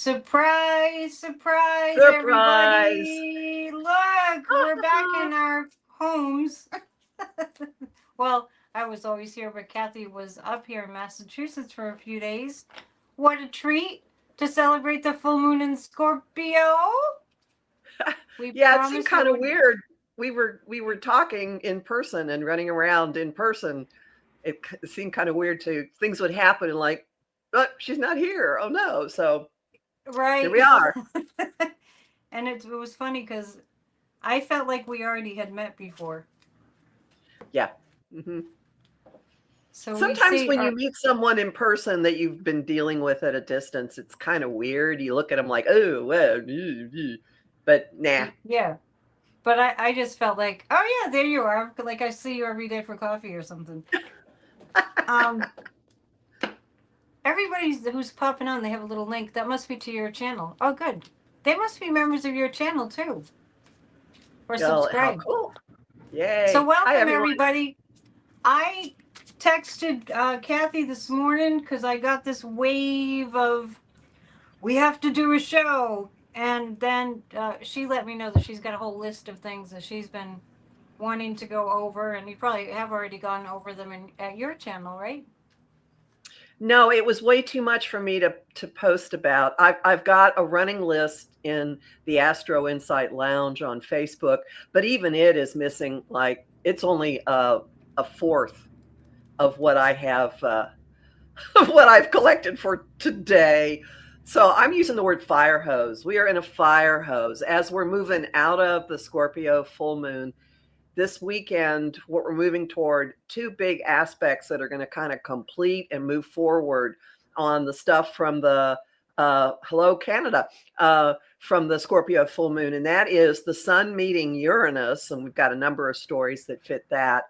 Surprise, surprise, Surprise. everybody. Look, we're back in our homes. Well, I was always here, but Kathy was up here in Massachusetts for a few days. What a treat to celebrate the full moon in Scorpio. We Yeah, it seemed promised it kind of would. weird. We were talking in person and running around in person. It seemed kind of weird to things would happen and like, oh, she's not here. Oh no. So here we Right. are. And it was funny because I felt like we already had met before. Yeah. hmm So we Sometimes see when you our. meet someone in person that you've been dealing with at a distance, it's kind of weird. You look at them like, oh, well, but nah. Yeah. But I just felt like, oh yeah, there you are. Like I see you every day for coffee or something. Um, everybody who's popping on, they have a little link. That must be to your channel. Oh, good. They must be members of your channel too, or Oh, how subscribe. cool. So Yay. Hi, welcome everyone. everybody. I texted Kathy this morning because I got this wave of we have to do a show, and then she let me know that she's got a whole list of things that she's been wanting to go over, and you probably have already gone over them at your channel, right? No, it was way too much for me to post about. I've got a running list in the Astro Insight Lounge on Facebook, but even it is missing. Like it's only a fourth of what I have, of what I've collected for today. So I'm using the word fire hose. We are in a fire hose as we're moving out of the Scorpio full moon this weekend. What we're moving toward two big aspects that are going to kind of complete and move forward on the stuff from the hello Canada, from the Scorpio full moon, and that is the sun meeting Uranus, and we've got a number of stories that fit that,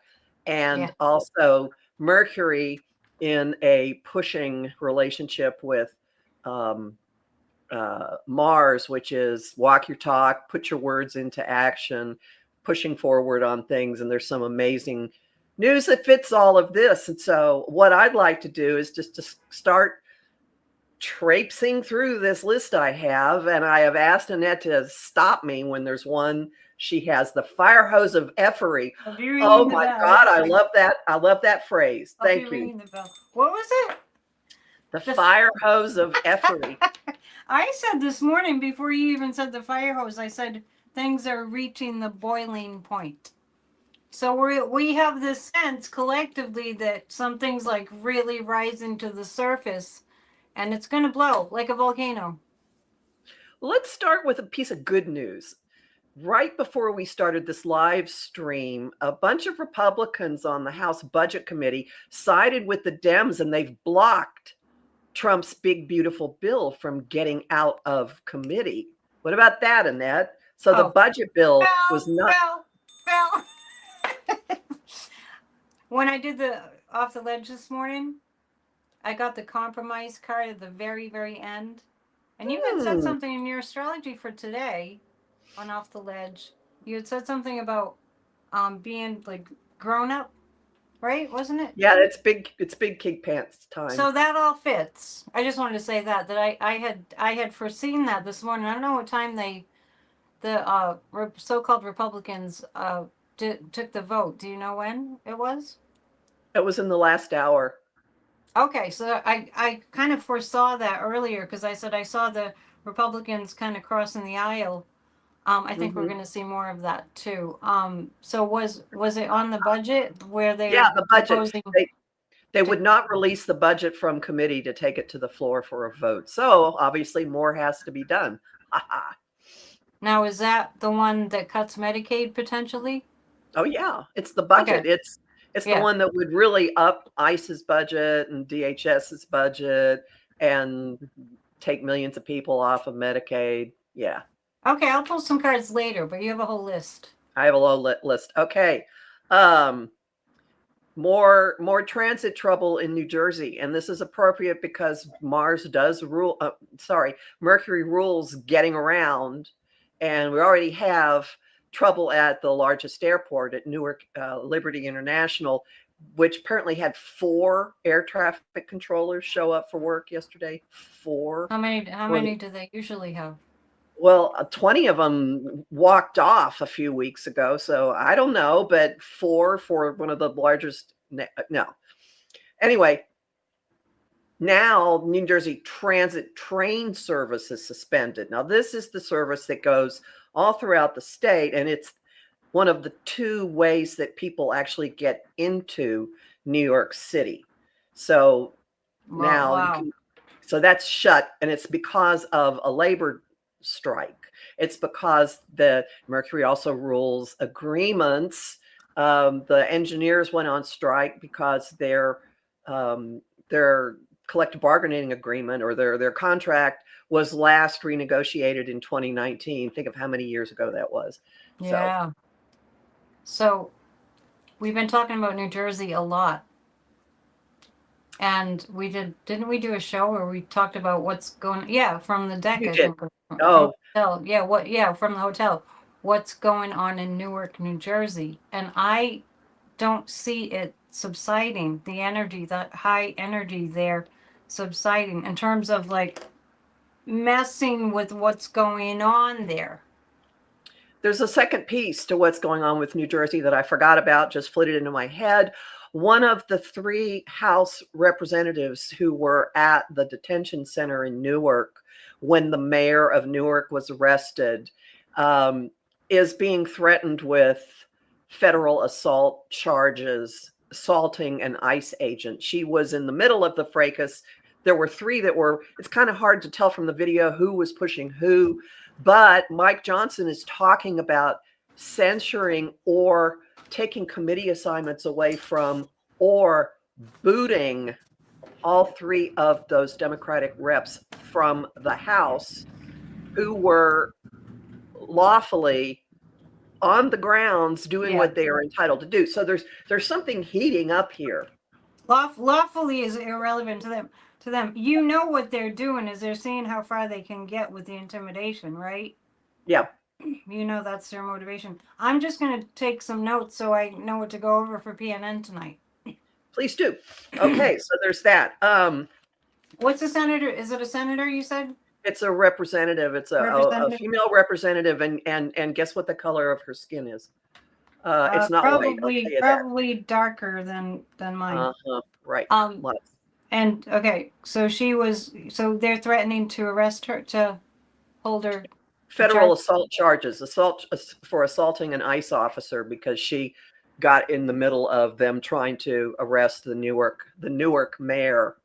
Yeah. and also Mercury in a pushing relationship with um, Mars, which is walk your talk, put your words into action, pushing forward on things. And there's some amazing news that fits all of this. And so, what I'd like to do is just to start traipsing through this list I have. And I have asked Annette to stop me when there's one. She has the fire hose of effery. I'll be Oh ringing the my bell. God, I love that. I love that phrase. I'll be Thank you. ringing the bell. What was it? The The. fire hose of effery. I said this morning before you even said the fire hose. I said things are reaching the boiling point. So we have this sense collectively that something's like really rising to the surface, and it's going to blow like a volcano. Let's start with a piece of good news. Right before we started this live stream, a bunch of Republicans on the House Budget Committee sided with the Dems and they've blocked Trump's big, beautiful bill from getting out of committee. What about that, Annette? So the Oh, budget bill was fell, not. fell, fell. When I did the off the ledge this morning, I got the compromise card at the very, very end. And you had said Hmm, something in your astrology for today on off the ledge. You had said something about being like grown up, right? Wasn't it? yeah, it's big. It's big kid pants time. So that all fits. I just wanted to say that I had foreseen that this morning. I don't know what time the so-called Republicans took the vote. Do you know when it was? It was in the last hour. Okay, so I kind of foresaw that earlier because I said I saw the Republicans kind of crossing the aisle. I think we're hmm going to see more of that too. So was it on the budget where Yeah, they're the budget. proposing They to? would not release the budget from committee to take it to the floor for a vote. So obviously, more has to be done. Ha ha. Now is that the one that cuts Medicaid potentially? Oh yeah, it's the budget. Okay, It's the yeah. one that would really up ICE's budget and DHS's budget and take millions of people off of Medicaid. Yeah, Okay, I'll pull some cards later, but you have a whole list. I have a low list. Okay, um, more transit trouble in New Jersey, and this is appropriate because Mars does rule. Sorry, Mercury rules getting around, and we already have trouble at the largest airport at Newark Liberty International. which apparently had 4 air traffic controllers show up for work yesterday. 4. How many do they usually have? Well, 20 of them walked off a few weeks ago, so I don't know, but 4 for one of the largest. No. Anyway, now New Jersey Transit train service is suspended. Now, this is the service that goes all throughout the state, and it's one of the 2 ways that people actually get into New York City. So now you Wow. can, so that's shut, and it's because of a labor strike. It's because the Mercury also rules agreements. The engineers went on strike because their collective bargaining agreement, or their contract, was last renegotiated in 2019. Think of how many years ago that was. Yeah. So we've been talking about New Jersey a lot. And didn't we do a show where we talked about what's going, yeah, from the deck, You I did. think, or from Oh, the hotel. Yeah, from the hotel. What's going on in Newark, New Jersey? And I don't see it subsiding, the energy, that high energy there subsiding in terms of like messing with what's going on there. there's a second piece to what's going on with New Jersey that I forgot about, just floated into my head. One of the 3 House representatives who were at the detention center in Newark when the mayor of Newark was arrested is being threatened with federal assault charges, assaulting an ICE agent. She was in the middle of the fracas. There were 3 that were, it's kind of hard to tell from the video who was pushing who, but Mike Johnson is talking about censuring or taking committee assignments away from, or booting all 3 of those Democratic reps from the House who were lawfully on the grounds doing Yeah. what they are entitled to do. So there's something heating up here. Lawfully is irrelevant to them. You know what they're doing is they're seeing how far they can get with the intimidation, right? Yeah. You know that's their motivation. I'm just going to take some notes so I know what to go over for PNN tonight. Please do. Okay, so there's that. What's a senator? Is it a senator you said? It's a representative. It's a female representative, and guess what the color of her skin is? It's not white. I'll tell you Probably darker than mine. Right. And okay, so they're threatening to arrest her, to hold her. Federal assault charges, for assaulting an ICE officer because she got in the middle of them trying to arrest the Newark mayor.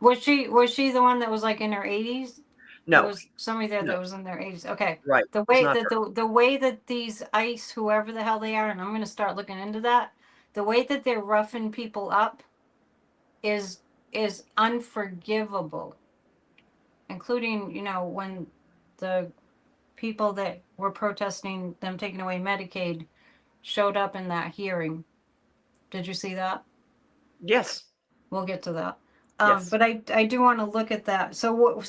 Was she the one that was like in her 80s? No. There was somebody there that was in their 80s. Okay. Right. The way that these ICE, whoever the hell they are, and I'm going to start looking into that, the way that they're roughing people up is unforgivable. Including, when the people that were protesting them taking away Medicaid showed up in that hearing. Did you see that? Yes. We'll get to that. Yes. But I do want to look at that. So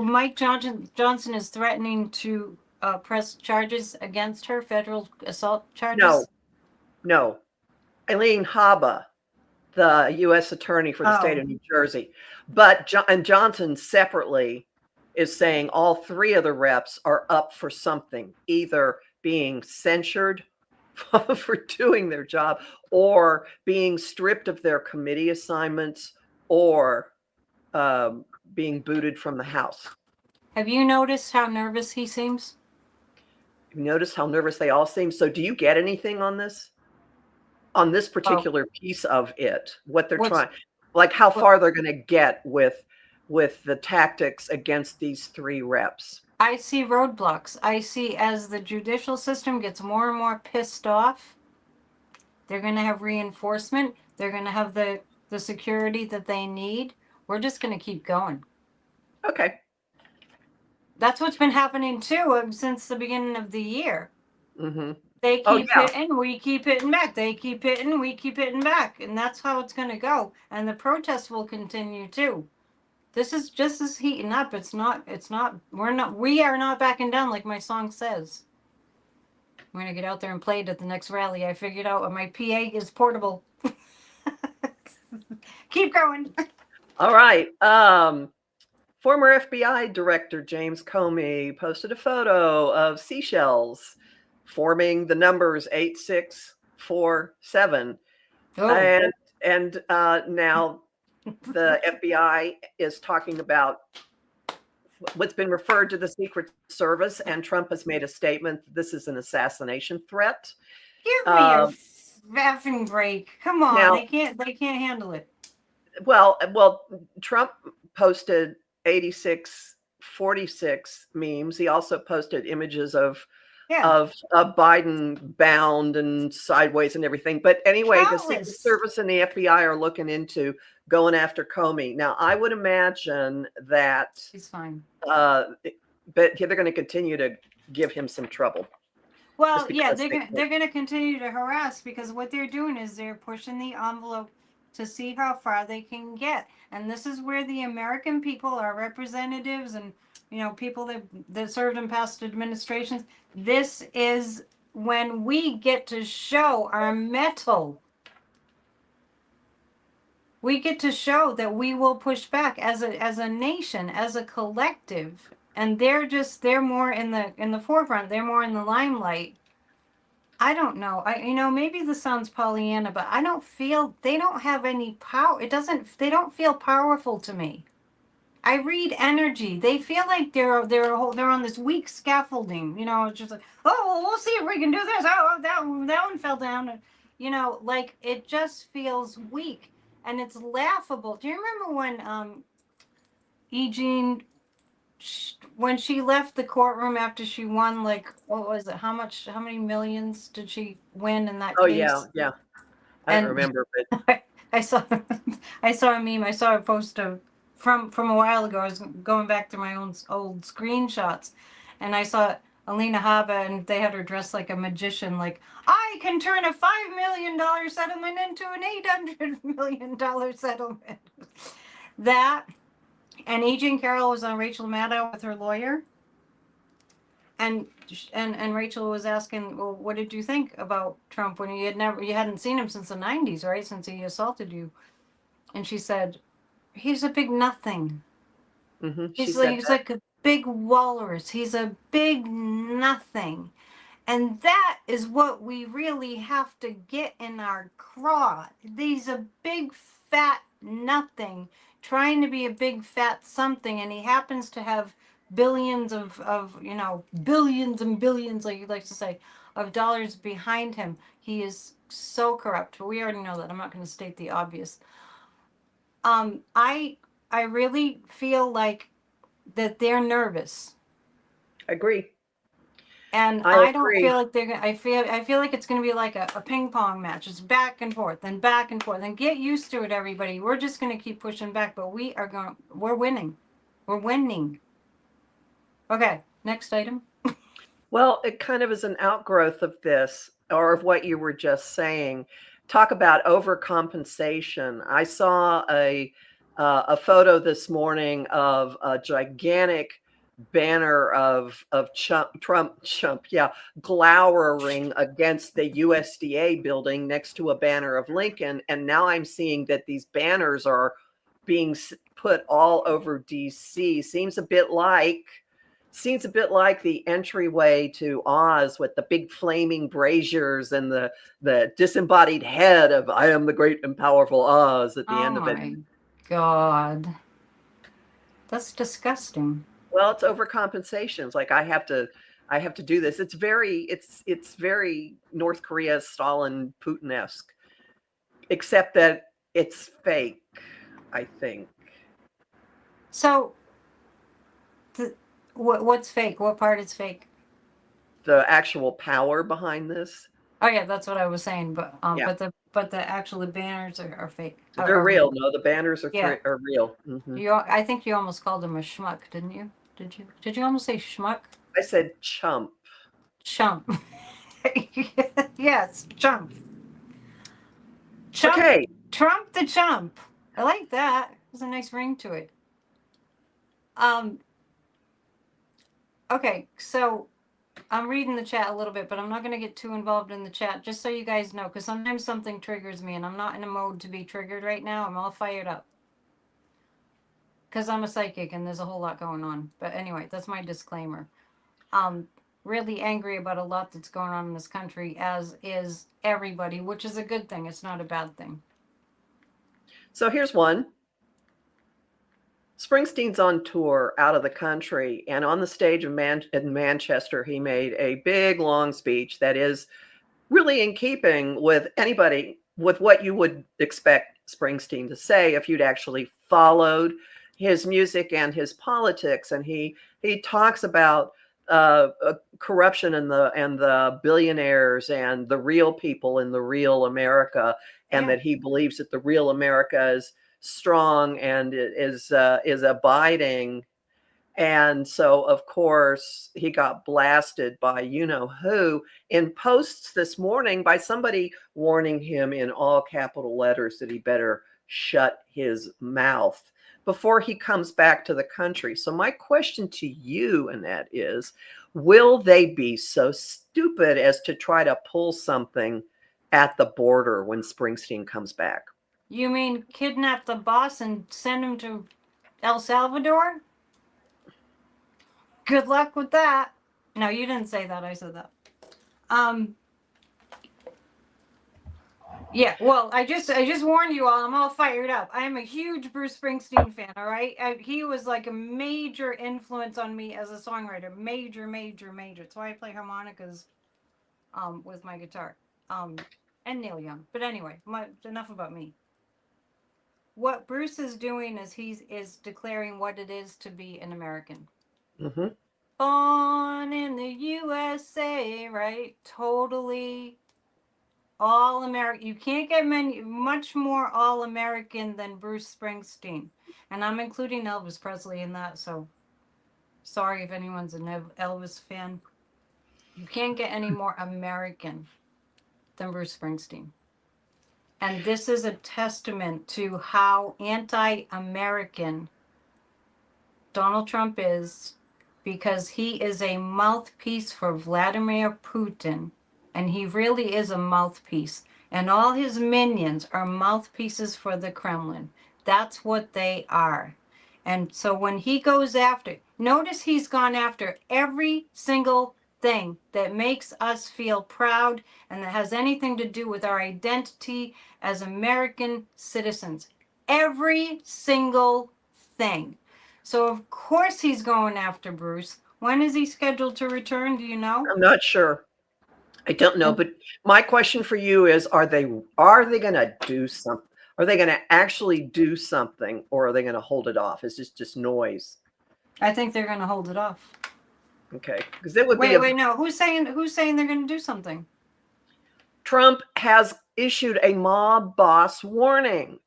Mike Johnson is threatening to press charges against her, federal assault charges? No. Eileen Haba, the U.S. attorney for the state of New Jersey. But Johnson separately is saying all 3 of the reps are up for something, either being censured for doing their job, or being stripped of their committee assignments, or being booted from the House. Have you noticed how nervous he seems? You notice how nervous they all seem? So do you get anything on this? On this particular piece of it, what they're trying, like how far they're going to get with the tactics against these 3 reps? I see roadblocks. I see, as the judicial system gets more and more pissed off, they're going to have reinforcement. They're going to have the security that they need. We're just going to keep going. Okay. That's what's been happening too since the beginning of the year. Mm-hmm. They keep hitting, we keep hitting back. They keep hitting, we keep hitting back. And that's how it's going to go. And the protests will continue too. This is just as heating up. We are not backing down like my song says. I'm going to get out there and play it at the next rally. I figured out my PA is portable. Keep going. All right. Former FBI Director James Comey posted a photo of seashells forming the numbers 8647. Oh, And now the FBI is talking about what's been referred to the Secret Service, and Trump has made a statement. This is an assassination threat. give me a Um, effing break. Come on, now, they can't handle it. well, Trump posted 8646 memes. He also posted images of Yeah, of Biden bound and sideways and everything. But anyway, the Secret countless. Service and the FBI are looking into going after Comey. Now, I would imagine that, He's fine. uh, but they're going to continue to give him some trouble just Well, yeah, because they're gonna continue to harass because what they're doing is they're pushing the envelope to see how far they can get, and this is where the American people, our representatives, and people that served in past administrations. This is when we get to show our mettle. We get to show that we will push back as a nation, as a collective, and they're more in the forefront. They're more in the limelight. I don't know. Maybe this sounds Pollyanna, but I don't feel they don't have any power. They don't feel powerful to me. I read energy. They feel like they're on this weak scaffolding. It's just like, oh, well, we'll see if we can do this. Oh, that one fell down. Like it just feels weak and it's laughable. Do you remember when Eugene when she left the courtroom after she won, like, what was it? How many millions did she win in that oh yeah, case? yeah. I don't And remember, but I saw I saw a meme. I saw a post from a while ago. I was going back to my own old screenshots, and I saw Alina Haba, and they had her dressed like a magician. Like, I can turn a $5 million settlement into an $800 million settlement. That and E. Jean Carroll was on Rachel Maddow with her lawyer, and and Rachel was asking, well, what did you think about Trump when you hadn't seen him since the '90s, right? Since he assaulted you, and she said, he's a big nothing. she He's like said he's that. like a big walrus. He's a big nothing. And that is what we really have to get in our craw. He's a big fat nothing trying to be a big fat something, and he happens to have billions of billions and billions, like you like to say, of dollars behind him. He is so corrupt. But we already know that. I'm not going to state the obvious. I really feel like that they're nervous, Agree. and I I don't agree. feel like they're gonna. I feel like it's gonna be like a ping pong match. It's back and forth and back and forth. And get used to it, everybody. We're just gonna keep pushing back, but we're winning. We're winning. Okay, next item. Well, it kind of is an outgrowth of this or of what you were just saying. Talk about overcompensation. I saw a photo this morning of a gigantic banner of Trump, yeah, glowering against the USDA building next to a banner of Lincoln. And now I'm seeing that these banners are being put all over DC. Seems a bit like the entryway to Oz with the big flaming braziers and the disembodied head of "I am the great and powerful Oz" at the Oh end of it. my God, that's disgusting. Well, it's overcompensation. It's like I have to do this. It's very North Korea, Stalin, Putin-esque, except that it's fake, I think. So, what's fake? What part is fake? The actual power behind this. Oh yeah, that's what I was saying. But Yeah. the actual banners are fake. They're Are real. real. No, the banners Yeah. are real. Hmm. I think you almost called him a schmuck, didn't you? Did you almost say schmuck? I said chump. Chump. Yes, chump. Chump. Okay. Trump the chump. I like that. There's a nice ring to it. Um. Okay, so I'm reading the chat a little bit, but I'm not going to get too involved in the chat, just so you guys know, because sometimes something triggers me, and I'm not in a mode to be triggered right now. I'm all fired up because I'm a psychic, and there's a whole lot going on. But anyway, that's my disclaimer. Really angry about a lot that's going on in this country, as is everybody, which is a good thing. It's not a bad thing. So here's one. Springsteen's on tour out of the country, and on the stage in Manchester, he made a big, long speech that is really in keeping with with what you would expect Springsteen to say if you'd actually followed his music and his politics. And he talks about corruption and the billionaires and the real people in the real America, and Yeah. that he believes that the real America is strong and is abiding. And so, of course, he got blasted by you know who in posts this morning by somebody warning him in all capital letters that he better shut his mouth before he comes back to the country. So, my question to you, Annette, is will they be so stupid as to try to pull something at the border when Springsteen comes back? You mean kidnap the boss and send him to El Salvador? Good luck with that. No, you didn't say that. I said that. Um, Yeah, well, I just warned you all. I'm all fired up. I am a huge Bruce Springsteen fan. All right, he was like a major influence on me as a songwriter. Major, major, major. That's why I play harmonicas, with my guitar, and Neil Young. But anyway, enough about me. What Bruce is doing is is declaring what it is to be an American. Mm-hmm. Born in the USA, right? Totally all American. You can't get much more all American than Bruce Springsteen, and I'm including Elvis Presley in that. So sorry if anyone's an Elvis fan. You can't get any more American than Bruce Springsteen, and this is a testament to how anti-American Donald Trump is, because he is a mouthpiece for Vladimir Putin, and he really is a mouthpiece. And all his minions are mouthpieces for the Kremlin. That's what they are. And so when he goes after, notice he's gone after every single thing that makes us feel proud and that has anything to do with our identity as American citizens. Every single thing. So of course he's going after Bruce. When is he scheduled to return? Do you know? I'm not sure. I don't know, but my question for you is: are they going to do something? Are they going to actually do something, or are they going to hold it off? Is this just noise? I think they're going to hold it off. Okay, because it would be Wait, no. Who's saying they're going to do something? Trump has issued a mob boss warning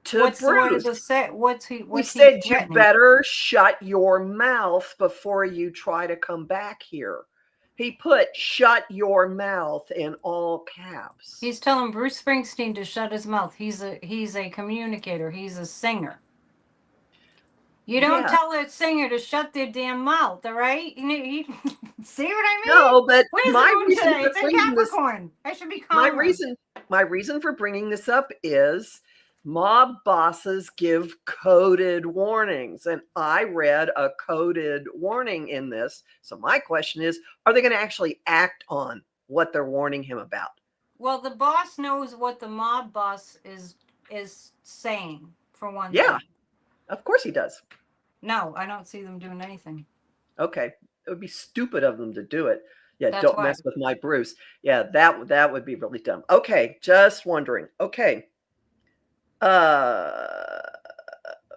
to What Bruce. does it say? He What's he said you threatening? better shut your mouth before you try to come back here. He put "shut your mouth" in all caps. He's telling Bruce Springsteen to shut his mouth. He's a communicator. He's a singer. You don't Yeah. tell a singer to shut their damn mouth, all right? See what I mean? No, but What is the my moon reason today? for It's in bringing this Capricorn. I should be my calmer. reason for bringing this up is mob bosses give coded warnings, and I read a coded warning in this. So my question is, are they going to actually act on what they're warning him about? Well, the boss knows what the mob boss is saying, for one Yeah, thing. of course he does. No, I don't see them doing anything. Okay, it would be stupid of them to do it. Yeah, That's don't why. mess with my Bruce. Yeah, that would be really dumb. Okay, just wondering. Okay. Uh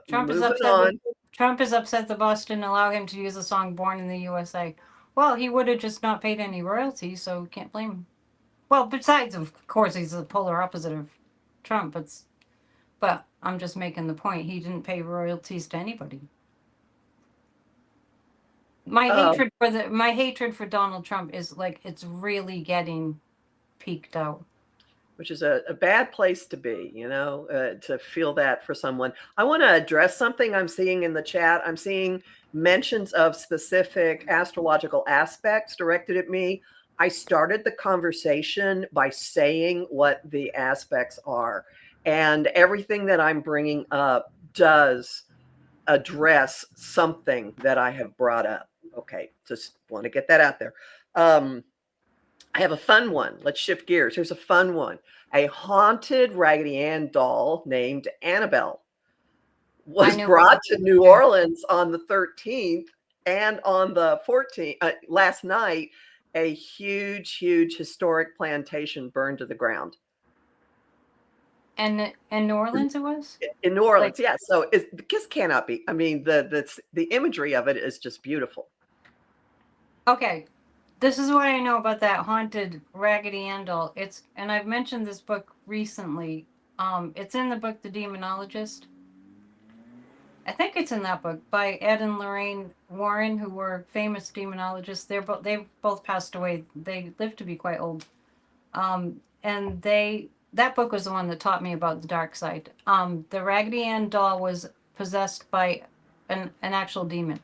Trump is moving upset that on. Trump is upset the boss didn't allow him to use the song "Born in the USA." Well, he would have just not paid any royalties, so can't blame him. Well, besides, of course, he's the polar opposite of Trump. But I'm just making the point. He didn't pay royalties to anybody. My Uh, hatred for Donald Trump is like, it's really getting peaked out. which is a bad place to be, to feel that for someone. I want to address something I'm seeing in the chat. I'm seeing mentions of specific astrological aspects directed at me. I started the conversation by saying what the aspects are, and everything that I'm bringing up does address something that I have brought up. Okay, just want to get that out there. I have a fun one. Let's shift gears. Here's a fun one. A haunted Raggedy Ann doll named Annabelle was brought to New Orleans on the 13th, and on the 14th, last night, a huge historic plantation burned to the ground. And in New Orleans it was? In New Orleans, yeah. So this cannot be. I mean, the imagery of it is just beautiful. Okay. This is what I know about that haunted Raggedy Ann doll. And I've mentioned this book recently. It's in the book The Demonologist. I think it's in that book by Ed and Lorraine Warren, who were famous demonologists. They've both passed away. They lived to be quite old. And that book was the one that taught me about the dark side. The Raggedy Ann doll was possessed by an actual demon.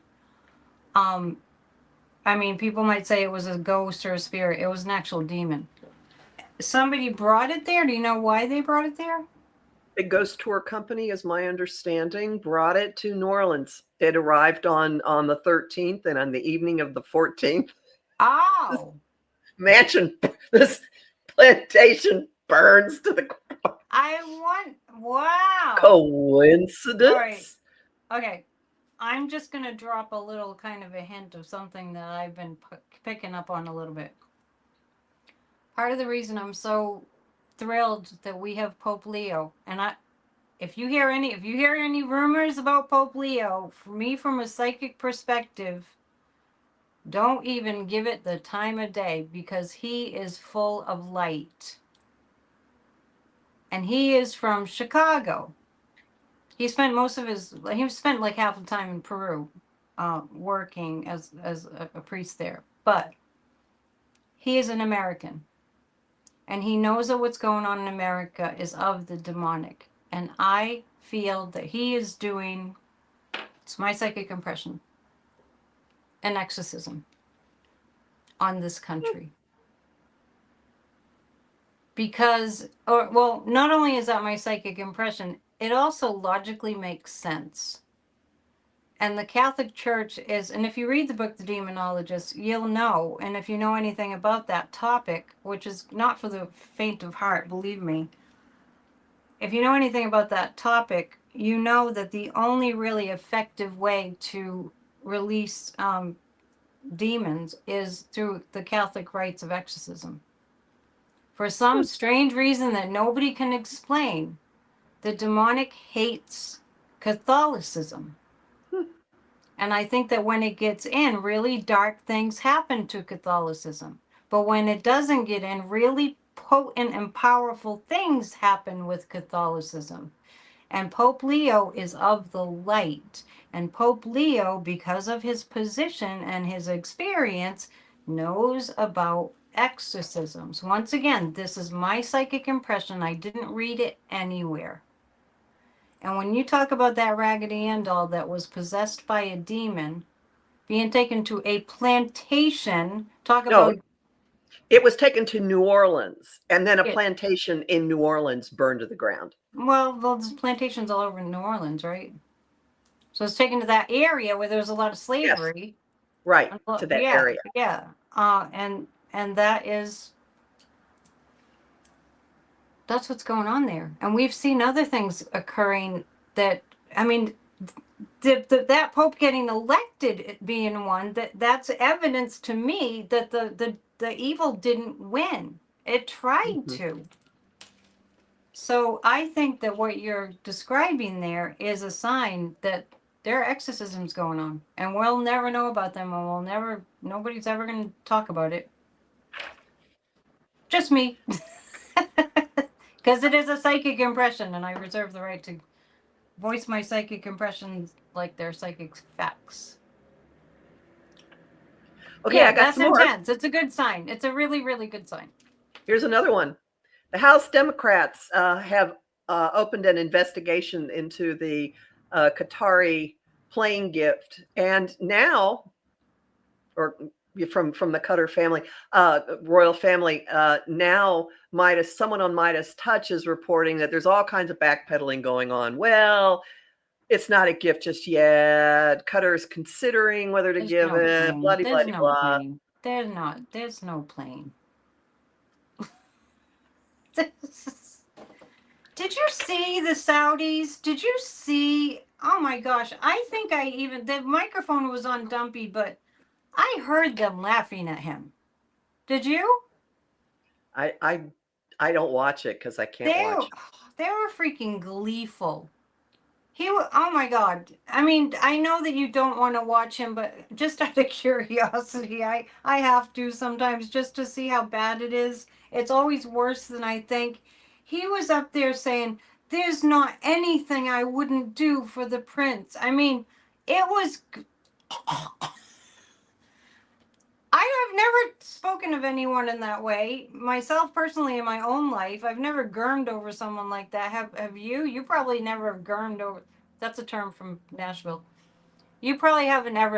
I mean, people might say it was a ghost or a spirit. It was an actual demon. Somebody brought it there. Do you know why they brought it there? A ghost tour company, is my understanding, brought it to New Orleans. It arrived on the 13th, and on the evening of the 14th, oh, this plantation burns to the ground. Wow. Coincidence? All right. Okay. I'm just going to drop a little kind of a hint of something that I've been picking up on a little bit. Part of the reason I'm so thrilled that we have Pope Leo, and if you hear any rumors about Pope Leo, for me, from a psychic perspective, don't even give it the time of day, because he is full of light. And he is from Chicago. He spent like half the time in Peru, working as a priest there. But he is an American. And he knows that what's going on in America is of the demonic. And I feel that he is doing, it's my psychic impression, an exorcism on this country. Because, not only is that my psychic impression, it also logically makes sense. And the Catholic Church is, and if you read the book The Demonologist, you'll know, and if you know anything about that topic, which is not for the faint of heart, believe me, if you know anything about that topic, you know that the only really effective way to release demons is through the Catholic rites of exorcism. For some strange reason that nobody can explain, the demonic hates Catholicism. And I think that when it gets in, really dark things happen to Catholicism. But when it doesn't get in, really potent and powerful things happen with Catholicism. And Pope Leo is of the light. And Pope Leo, because of his position and his experience, knows about exorcisms. Once again, this is my psychic impression. I didn't read it anywhere. And when you talk about that Raggedy Ann doll that was possessed by a demon being taken to a plantation, it was taken to New Orleans, and then a plantation in New Orleans burned to the ground. Well, there's plantations all over New Orleans, right? So it's taken to that area where there's a lot of slavery. Yes. Right, to that area. Yeah. And that's what's going on there. And we've seen other things occurring that, I mean, that Pope getting elected being one, that's evidence to me that the evil didn't win. It tried to. So I think that what you're describing there is a sign that there are exorcisms going on, and we'll never know about them, and nobody's ever going to talk about it. Just me. Because it is a psychic impression, and I reserve the right to voice my psychic impressions like they're psychic facts. Okay, yeah, I got some more. That's intense. It's a good sign. It's a really, really good sign. Here's another one. The House Democrats have opened an investigation into the Qatari plane gift, and now, or from the Qatar family, royal family. Now, Midas, someone on Midas Touch is reporting that there's all kinds of backpedaling going on. Well, it's not a gift just yet. Qatar is considering whether to There's give no it. plane. Bloody, There's bloody, no blah. plane. There's no plane. Did you see the Saudis? Did you see? Oh my gosh. I think the microphone was on Dumpy, but I heard them laughing at him. Did you? I I I don't watch it because I can't They watch. they were freaking gleeful. Oh my God. I mean, I know that you don't want to watch him, but just out of curiosity, I have to sometimes just to see how bad it is. It's always worse than I think. He was up there saying, "There's not anything I wouldn't do for the prince." I mean, it was. I have never spoken of anyone in that way. Myself personally in my own life, I've never gurmed over someone like that. Have you? You probably never have gurmed over. That's a term from Nashville. You probably haven't ever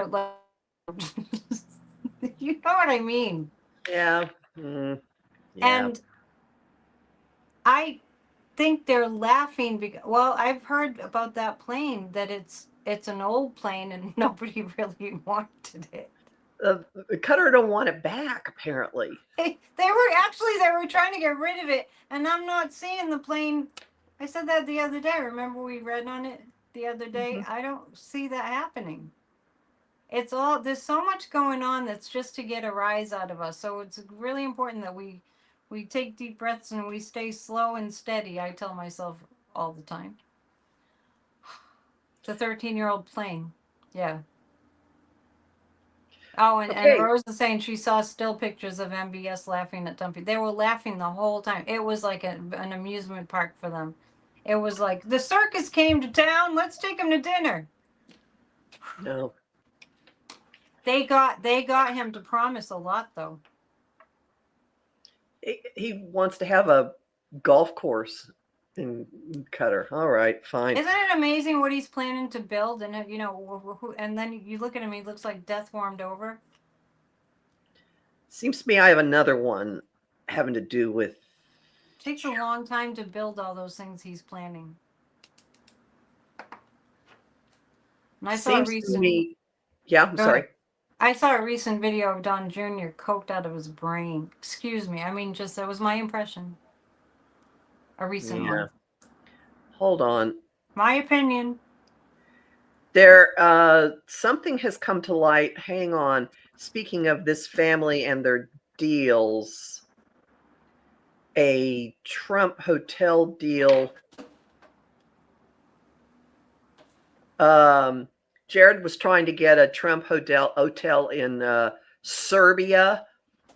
you know what I mean. Yeah. Mm, yeah. And I think they're laughing because, well, I've heard about that plane that it's an old plane and nobody really wanted it. Qatar don't want it back, apparently. They were trying to get rid of it, and I'm not seeing the plane. I said that the other day. Remember we read on it the other day? Mhm. I don't see that happening. There's so much going on that's just to get a rise out of us. So it's really important that we take deep breaths and we stay slow and steady. I tell myself all the time. It's a 13-year-old plane. Yeah. Oh, and Okay. Rose is saying she saw still pictures of MBS laughing at Dumpy. They were laughing the whole time. It was like an amusement park for them. It was like the circus came to town. Let's take them to dinner. No. They got him to promise a lot though. He wants to have a golf course in Qatar. All right, fine. Isn't it amazing what he's planning to build? And and then you look at him, he looks like death warmed over. Seems to me I have another one having to do with. It takes a long time to build all those things he's planning. And I saw a Seems to recent. me. Yeah, I'm Go sorry. ahead. I saw a recent video of Don Jr. coked out of his brain. Excuse me. I mean, just that was my impression. A recent Yeah. one. Hold on. My opinion. Something has come to light. Hang on. Speaking of this family and their deals, a Trump hotel deal. Jared was trying to get a Trump hotel in Serbia,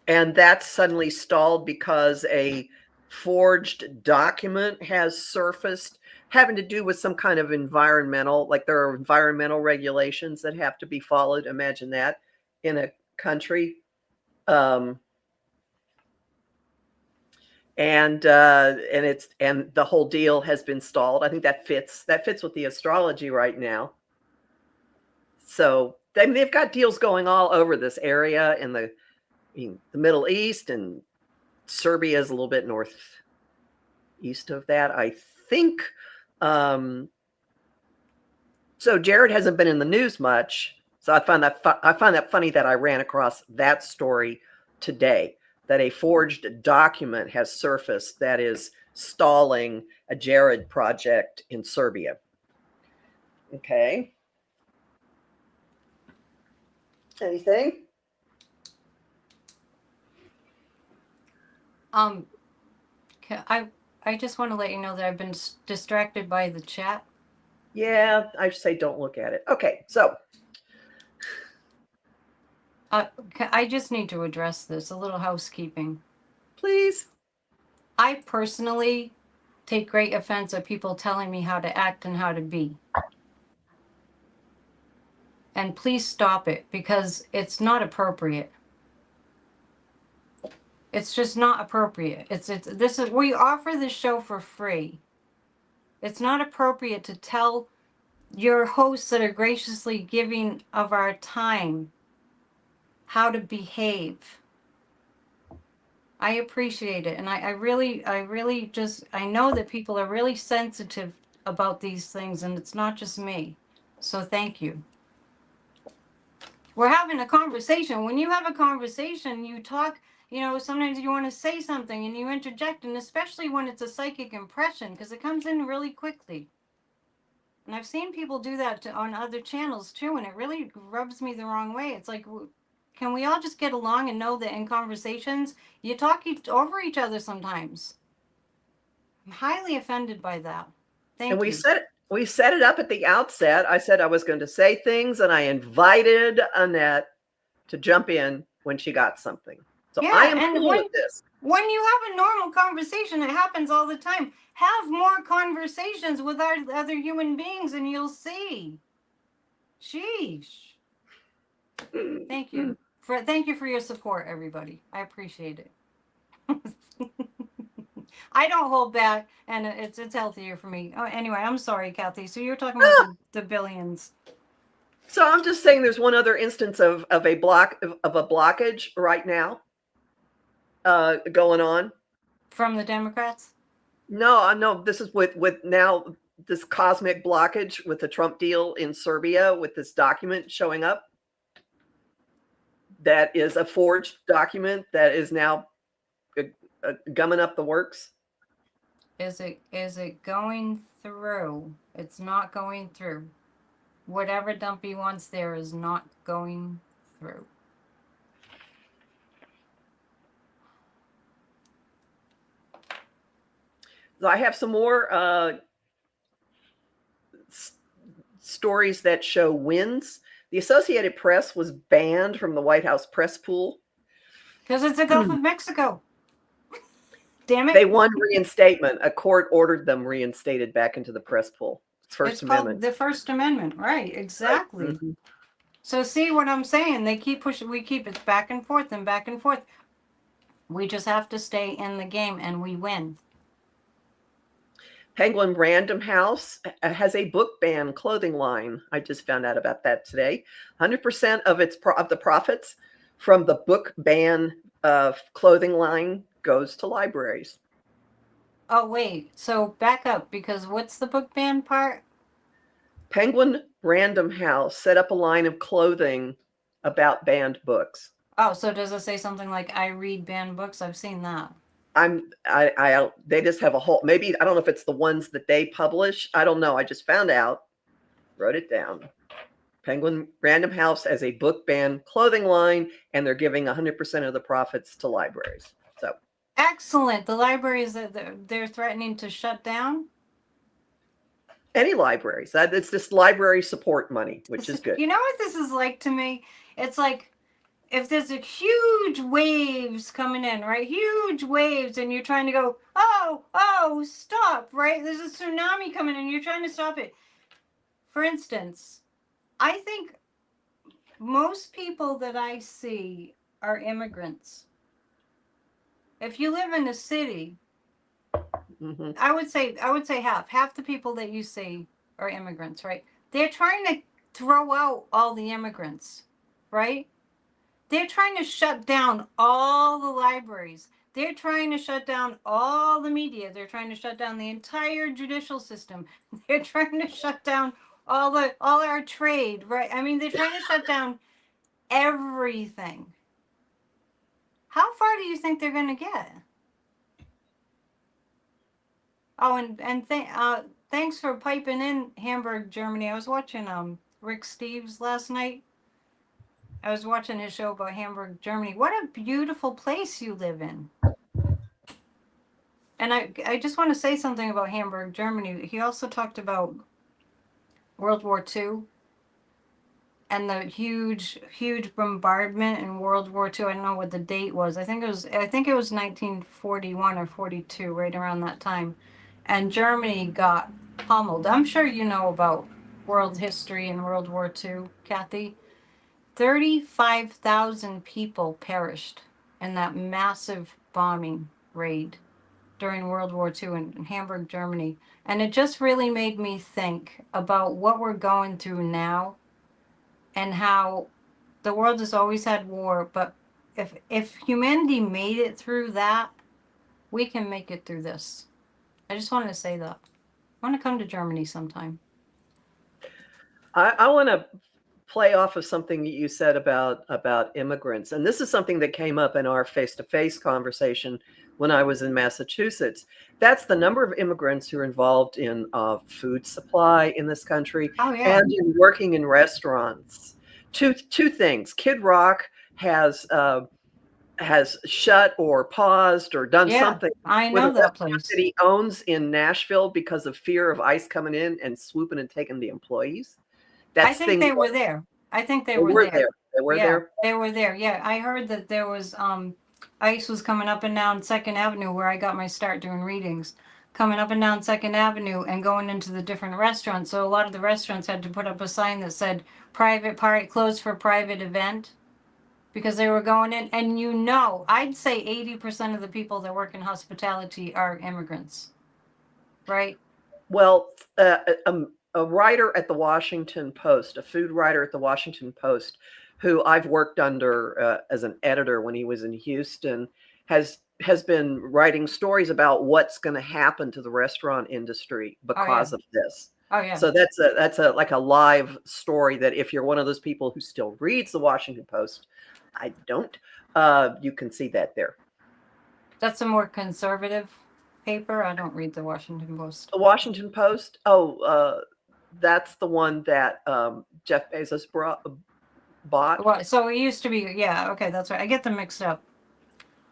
and that suddenly stalled because a forged document has surfaced having to do with some kind of environmental, like there are environmental regulations that have to be followed. Imagine that in a country. Um, and the whole deal has been stalled. I think that fits with the astrology right now. So they've got deals going all over this area in the Middle East, and Serbia is a little bit northeast of that, I think. So Jared hasn't been in the news much. So I find that funny that I ran across that story today, that a forged document has surfaced that is stalling a Jared project in Serbia. Okay. Anything? I just want to let you know that I've been distracted by the chat. Yeah, I say don't look at it. Okay, so. I just need to address this. A little housekeeping. Please. I personally take great offense at people telling me how to act and how to be. And please stop it because it's not appropriate. It's just not appropriate. We offer this show for free. It's not appropriate to tell your hosts that are graciously giving of our time how to behave. I appreciate it. And I really just, I know that people are really sensitive about these things, and it's not just me. So thank you. We're having a conversation. When you have a conversation, you talk, sometimes you want to say something and you interject, and especially when it's a psychic impression, because it comes in really quickly. And I've seen people do that on other channels too, and it really rubs me the wrong way. It's like, can we all just get along and know that in conversations, you talk over each other sometimes? I'm highly offended by that. And Thank you. we set it up at the outset. I said I was going to say things, and I invited Annette to jump in when she got something. So I am cool with this. When you have a normal conversation, it happens all the time. Have more conversations with other human beings, and you'll see. Sheesh. Thank you. Thank you for your support, everybody. I appreciate it. I don't hold back, and it's healthier for me. Oh, anyway, I'm sorry, Kathy. So you're talking about the billions. So I'm just saying, there's one other instance of a blockage right now going on From the Democrats? No. This is with now this cosmic blockage with the Trump deal in Serbia, with this document showing up. That is a forged document that is now gumming up the works. Is it going through? It's not going through. Whatever Dumpy wants there is not going through. So I have some more stories that show wins. The Associated Press was banned from the White House press pool. Because it's the Gulf of Mexico. Damn it. They won reinstatement. A court ordered them reinstated back into the press pool. It's called the First Amendment. Right, exactly. Right. Mm-hmm. So see what I'm saying? They keep pushing, we keep it back and forth and back and forth. We just have to stay in the game, and we win. Penguin Random House has a book ban clothing line. I just found out about that today. 100% of the profits from the book ban clothing line goes to libraries. Oh, wait. So back up, because what's the book ban part? Penguin Random House set up a line of clothing about banned books. Oh, so does it say something like "I read banned books"? I've seen that. They just have a whole, maybe, I don't know if it's the ones that they publish. I don't know. I just found out, wrote it down. Penguin Random House as a book ban clothing line, and they're giving 100% of the profits to libraries. So excellent. The libraries that they're threatening to shut down. Any libraries. It's this library support money, which is good. You know what this is like to me? It's like if there's a huge waves coming in, right? Huge waves, and you're trying to go, oh, stop, right? There's a tsunami coming in, you're trying to stop it. For instance, I think most people that I see are immigrants. If you live in a city, mm-hmm. I would say half the people that you see are immigrants, right? They're trying to throw out all the immigrants, right? They're trying to shut down all the libraries. They're trying to shut down all the media. They're trying to shut down the entire judicial system. They're trying to shut down all our trade, right? I mean, they're trying to shut down everything. How far do you think they're going to get? Oh, and thanks for piping in, Hamburg, Germany. I was watching Rick Steves last night. I was watching his show about Hamburg, Germany. What a beautiful place you live in. And I just want to say something about Hamburg, Germany. He also talked about World War II and the huge bombardment in World War II. I don't know what the date was. I think it was 1941 or 42, right around that time. And Germany got pummeled. I'm sure you know about world history and World War II, Kathy. 35,000 people perished in that massive bombing raid during World War II in Hamburg, Germany. And it just really made me think about what we're going through now and how the world has always had war, but if humanity made it through that, we can make it through this. I just wanted to say that. I want to come to Germany sometime. I want to play off of something that you said about immigrants, and this is something that came up in our face-to-face conversation when I was in Massachusetts. That's the number of immigrants who are involved in food supply in this country Oh yeah. and in working in restaurants. Two things. Kid Rock has shut or paused or done Yeah, something I with a know that restaurant that place. he owns in Nashville because of fear of ICE coming in and swooping and taking the employees. I That's think thing they were one. there. I think they They were were there. there. They were Yeah, there. they were there. Yeah, I heard that there was ICE was coming up and down Second Avenue where I got my start doing readings. Coming up and down Second Avenue and going into the different restaurants. So a lot of the restaurants had to put up a sign that said private party closed for private event because they were going in. And I'd say 80% of the people that work in hospitality are immigrants, right? Well, a writer at the Washington Post, a food writer at the Washington Post, who I've worked under as an editor when he was in Houston, has been writing stories about what's going to happen to the restaurant industry Oh yeah. because of this. Oh yeah. So that's a like a live story that if you're one of those people who still reads the Washington Post, I don't, you can see that there. That's a more conservative paper. I don't read the Washington Post. The Washington Post. Oh, that's the one that Jeff Bezos bought. Well, so it used to be, yeah, okay, that's right. I get them mixed up.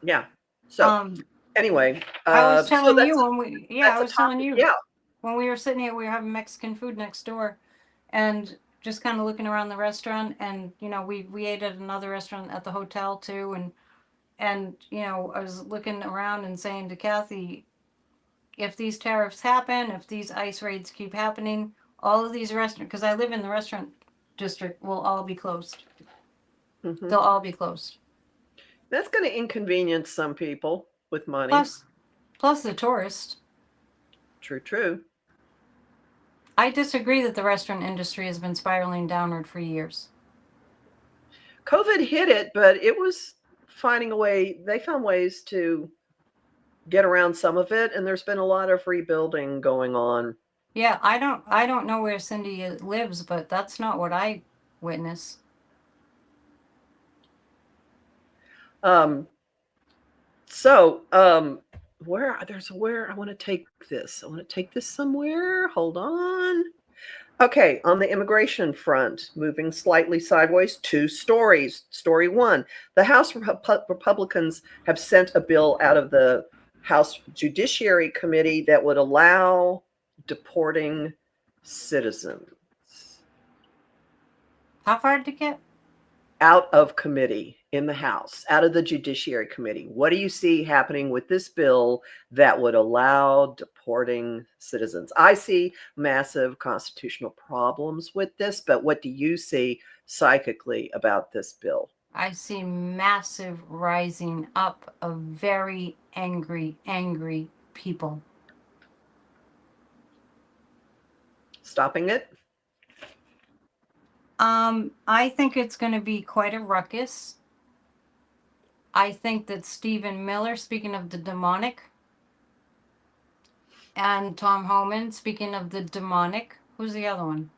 Yeah. So Um, anyway, I was so telling you I that's a was telling topic. you Yeah. when we were sitting here, we were having Mexican food next door, and just kind of looking around the restaurant, and we ate at another restaurant at the hotel too, and I was looking around and saying to Kathy, if these tariffs happen, if these ICE raids keep happening, all of these restaurants, because I live in the restaurant district, will all be closed. Hmm. They'll all be closed. That's going to inconvenience some people with money. Plus, plus the tourist. True. True. I disagree that the restaurant industry has been spiraling downward for years. COVID hit it, but it was finding a way. They found ways to get around some of it, and there's been a lot of rebuilding going on. Yeah, I don't know where Cindy lives, but that's not what I witness. Um, so where I want to take this. I want to take this somewhere. Hold on. Okay, on the immigration front, moving slightly sideways, two stories. Story one: the House Republicans have sent a bill out of the House Judiciary Committee that would allow deporting citizens How far did it get? out of committee in the House, out of the Judiciary Committee. What do you see happening with this bill that would allow deporting citizens? I see massive constitutional problems with this, but what do you see psychically about this bill? I see massive rising up of very angry, angry people. Stopping it? I think it's going to be quite a ruckus. I think that Stephen Miller, speaking of the demonic, and Tom Homan, speaking of the demonic, who's the other one?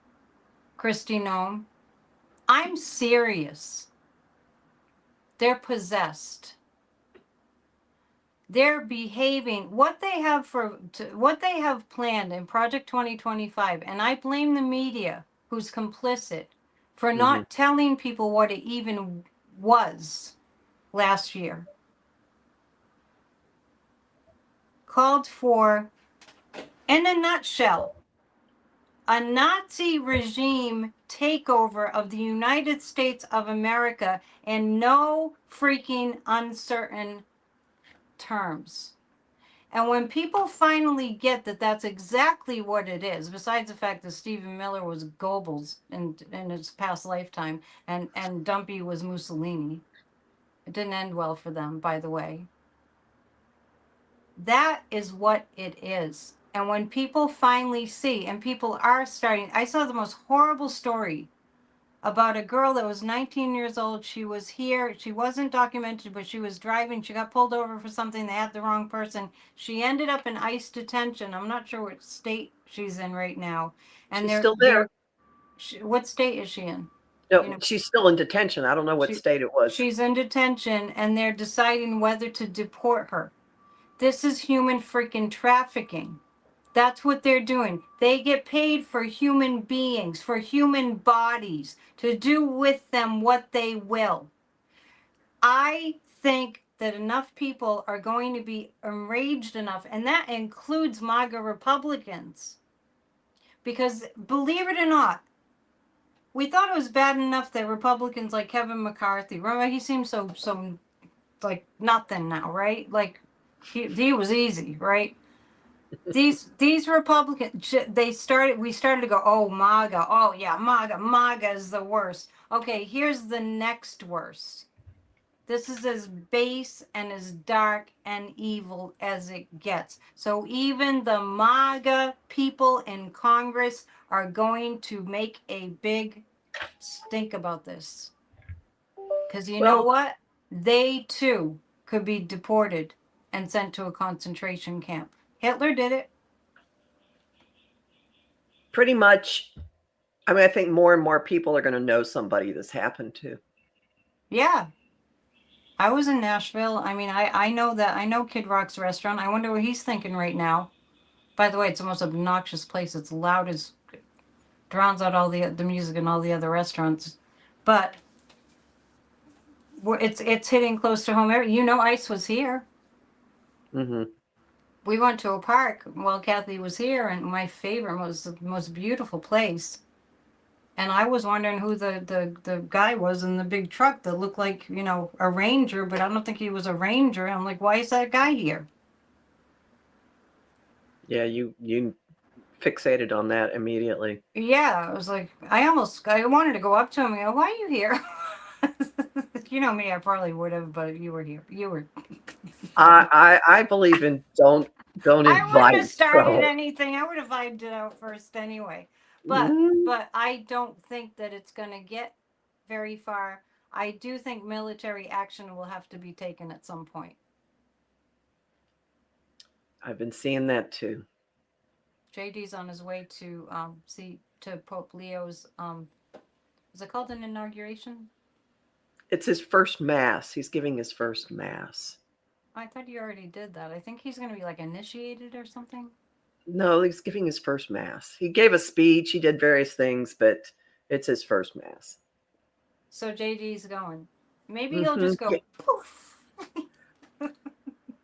Christy Nome. I'm serious. They're possessed. They're behaving what they have planned in Project 2025, and I blame the media who's complicit for Mm-hmm. not telling people what it even was last year. Called for, in a nutshell, a Nazi regime takeover of the United States of America in no freaking uncertain terms. And when people finally get that that's exactly what it is, besides the fact that Stephen Miller was Goebbels in his past lifetime and Dumpy was Mussolini, it didn't end well for them, by the way. That is what it is. And when people finally see, and people are starting, I saw the most horrible story about a girl that was 19 years old. She was here. She wasn't documented, but she was driving. She got pulled over for something. They had the wrong person. She ended up in ICE detention. I'm not sure what state she's in right now. And She's still there. what state is she in? You No, know, she's still in detention. I don't know what she, state it was. she's in detention, and they're deciding whether to deport her. This is human freaking trafficking. That's what they're doing. They get paid for human beings, for human bodies, to do with them what they will. I think that enough people are going to be enraged enough, and that includes MAGA Republicans. Because believe it or not, we thought it was bad enough that Republicans like Kevin McCarthy, remember he seems so like nothing now, right? Like he was easy, right? These Republicans, we started to go, oh MAGA, oh yeah, MAGA is the worst. Okay, here's the next worst. This is as base and as dark and evil as it gets. So even the MAGA people in Congress are going to make a big stink about this. Because you know Well, what? They too could be deported and sent to a concentration camp. Hitler did it. pretty much. I mean, I think more and more people are going to know somebody this happened to. Yeah. I was in Nashville. I mean, I know that. I know Kid Rock's restaurant. I wonder what he's thinking right now. By the way, it's the most obnoxious place. It's loud as drowns out all the music in all the other restaurants. But it's hitting close to home. You know, Ice was here. Hmm. We went to a park while Kathy was here, and my favorite was the most beautiful place. And I was wondering who the guy was in the big truck that looked like, you know, a ranger, but I don't think he was a ranger. I'm like, why is that guy here? Yeah, you fixated on that immediately. Yeah, I was like, I wanted to go up to him and go, why are you here? You know me, I probably would have, but you were here. You were. I believe in don't I wouldn't have invite started trouble. anything. I would have vibed it out first anyway. But Mm, but I don't think that it's going to get very far. I do think military action will have to be taken at some point. I've been seeing that too. JD's on his way to see to Pope Leo's is it called an inauguration? It's his first mass. He's giving his first mass. I thought you already did that. I think he's going to be like initiated or something. No, he's giving his first mass. He gave a speech. He did various things, but it's his first mass. So JD's going. Maybe he'll Hmm. just go poof.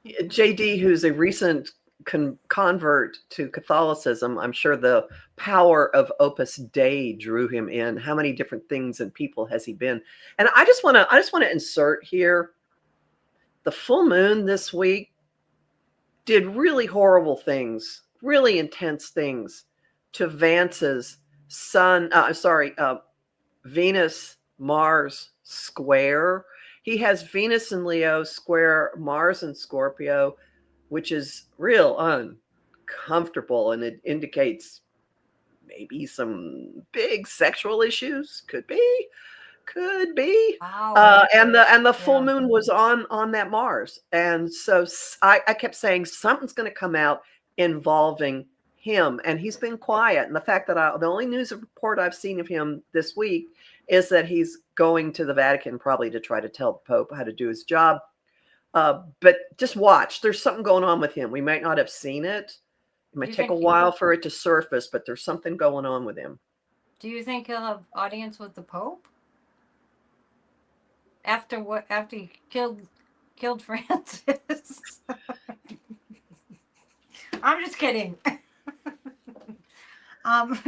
JD, who's a recent convert to Catholicism, I'm sure the power of Opus Dei drew him in. How many different things and people has he been? And I just want to insert here the full moon this week did really horrible things, really intense things to Vance's sun. Venus Mars square. He has Venus in Leo square Mars in Scorpio, which is real uncomfortable, and it indicates maybe some big sexual issues. Could be. Wow. And the full Yeah. moon was on that Mars, and so I kept saying something's going to come out involving him, and he's been quiet. And the fact that the only news report I've seen of him this week is that he's going to the Vatican probably to try to tell the Pope how to do his job. But just watch. There's something going on with him. We might not have seen it. It Do might you take a think while for it to surface, but there's something going on with him. do you think he'll have audience with the Pope? After what after he killed Francis? I'm just kidding.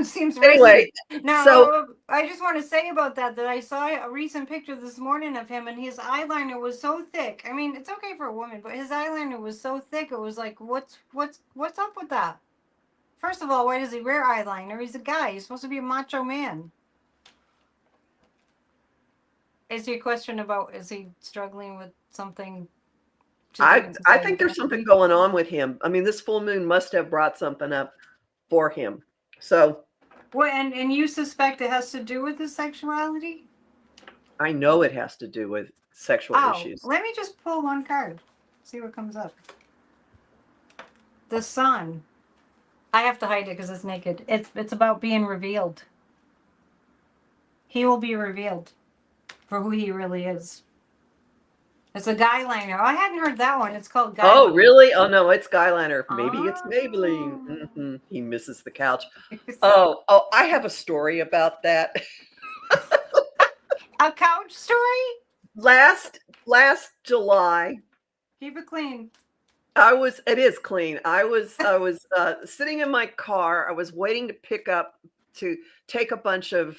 Seems racist. Anyway, Now, so I just want to say about that I saw a recent picture this morning of him, and his eyeliner was so thick. I mean, it's okay for a woman, but his eyeliner was so thick. It was like, what's up with that? First of all, why does he wear eyeliner? He's a guy. He's supposed to be a macho man. Is your question about is he struggling with something to do because I think there's something going on with him. I mean, this full moon must have brought something up for him. So Well, and you suspect it has to do with his sexuality? I know it has to do with sexual Oh, issues. let me just pull one card. See what comes up. The sun. I have to hide it because it's naked. It's about being revealed. He will be revealed for who he really is. It's a guy liner. Oh, I hadn't heard that one. It's called guy Oh, liner. really? Oh no, it's Skyliner. Maybe it's Maybelline. Oh. He misses the couch. Oh, I have a story about that. A couch story? Last July, Keep it clean. it is clean. I was sitting in my car. I was waiting to take a bunch of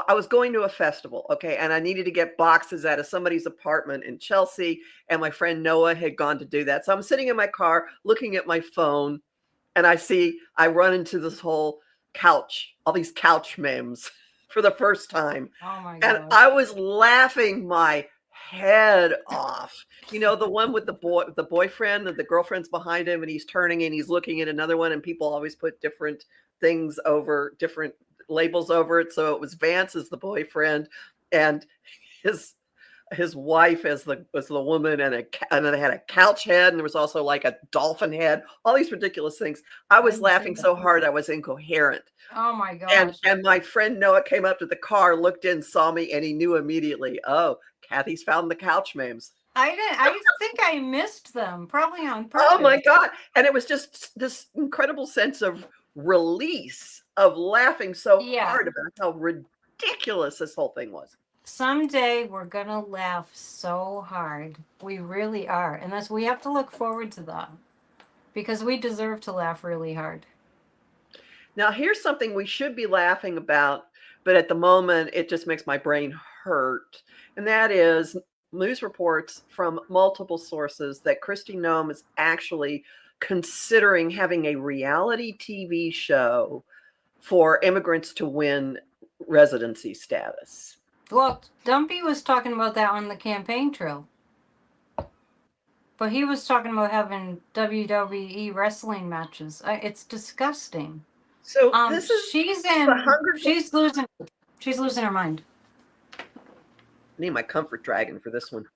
I was going to a festival, okay, and I needed to get boxes out of somebody's apartment in Chelsea, and my friend Noah had gone to do that. So I'm sitting in my car looking at my phone, and I run into this whole all these couch memes for the first time. Oh my And god. I was laughing my head off. You know, the one with the boyfriend, and the girlfriend's behind him, and he's turning and he's looking at another one, and people always put different different labels over it. So it was Vance as the boyfriend, and his wife as the woman, and then it had a couch head, and there was also like a dolphin head. All these ridiculous things. I was laughing so hard I was incoherent. Oh my gosh. And my friend Noah came up to the car, looked in, saw me, and he knew immediately. Oh, Kathy's found the couch memes. I think I missed them, probably on purpose. Oh my God. And it was just this incredible sense of release, of laughing so hard about how ridiculous this whole thing was. Someday we're gonna laugh so hard. We really are. And we have to look forward to that. Because we deserve to laugh really hard. Now, here's something we should be laughing about, but at the moment, it just makes my brain hurt. And that is news reports from multiple sources that Kristi Noem is actually considering having a reality TV show for immigrants to win residency status. Well, Dumpy was talking about that on the campaign trail. But he was talking about having WWE wrestling matches. It's disgusting. So this is she's losing her mind. I need my comfort dragon for this one.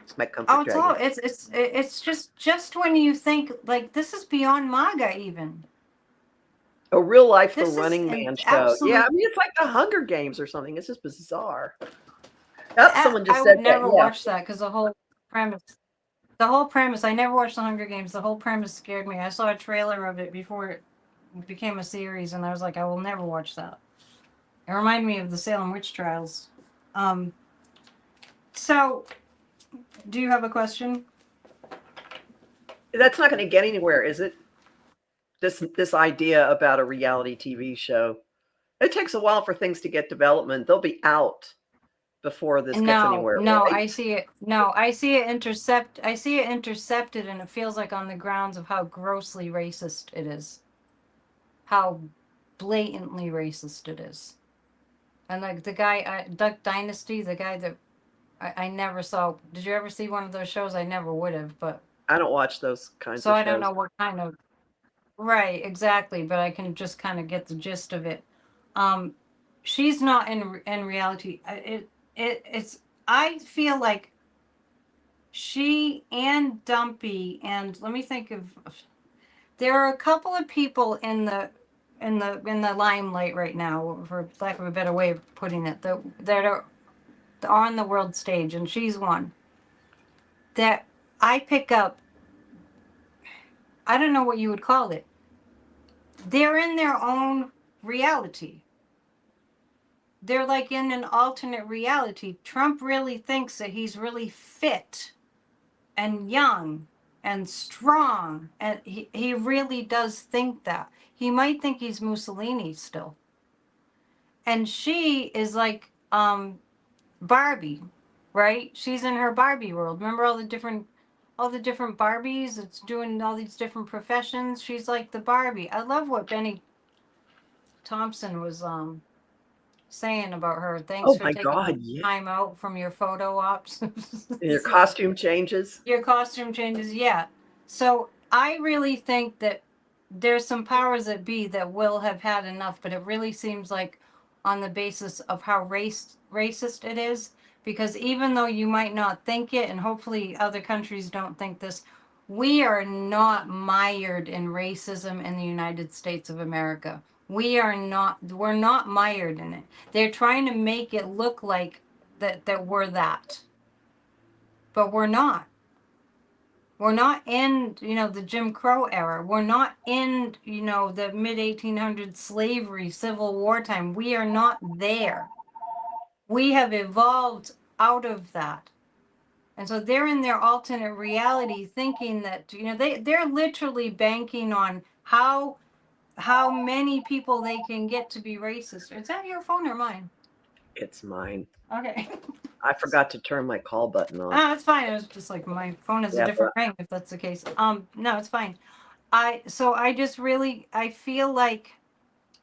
It's my comfort dragon. It's just when you think like this is beyond MAGA even. A real life The Running Man show. Yeah, I mean it's like the Hunger Games or something. It's just bizarre. Someone just said that. I would never watch that because the whole premise. I never watched the Hunger Games. The whole premise scared me. I saw a trailer of it before it became a series, and I was like, I will never watch that. It reminded me of the Salem witch trials. So, do you have a question? That's not going to get anywhere, is it? This idea about a reality TV show. It takes a while for things to get development. They'll be out before this gets anywhere. No, right? I see it. No, I see it intercepted, and it feels like on the grounds of how grossly racist it is. How blatantly racist it is. And like the guy, Duck Dynasty, the guy that I never saw. Did you ever see one of those shows? I never would have, but I don't watch those kinds of shows. So I don't know what kind of. Right, exactly, but I can just kind of get the gist of it. She's not in reality. It's I feel like she and Dumpy, and let me think of. There are a couple of people in the limelight right now, for lack of a better way of putting it, that are on the world stage, and she's one that I pick up. I don't know what you would call it. They're in their own reality. They're like in an alternate reality. Trump really thinks that he's really fit and young and strong. And he really does think that. He might think he's Mussolini still. And she is like Barbie, right? She's in her Barbie world. Remember all the different Barbies? It's doing all these different professions. She's like the Barbie. I love what Benny Thompson was saying about her. Thanks Oh for my taking God, yeah. time out from your photo ops. And your costume changes. Your costume changes, yeah. So I really think that there's some powers that be that will have had enough, but it really seems like on the basis of how racist it is, because even though you might not think it, and hopefully other countries don't think this, we are not mired in racism in the United States of America. We're not mired in it. They're trying to make it look like that we're that. But we're not. We're not in, the Jim Crow era. We're not in, the mid 1800s slavery, Civil War time. We are not there. We have evolved out of that. And so they're in their alternate reality thinking that, they're literally banking on how many people they can get to be racist. Is that your phone or mine? It's mine. Okay. I forgot to turn my call button off. It's fine. It was just like my phone has a Yeah, different ring if that's the case. No, it's fine. I feel like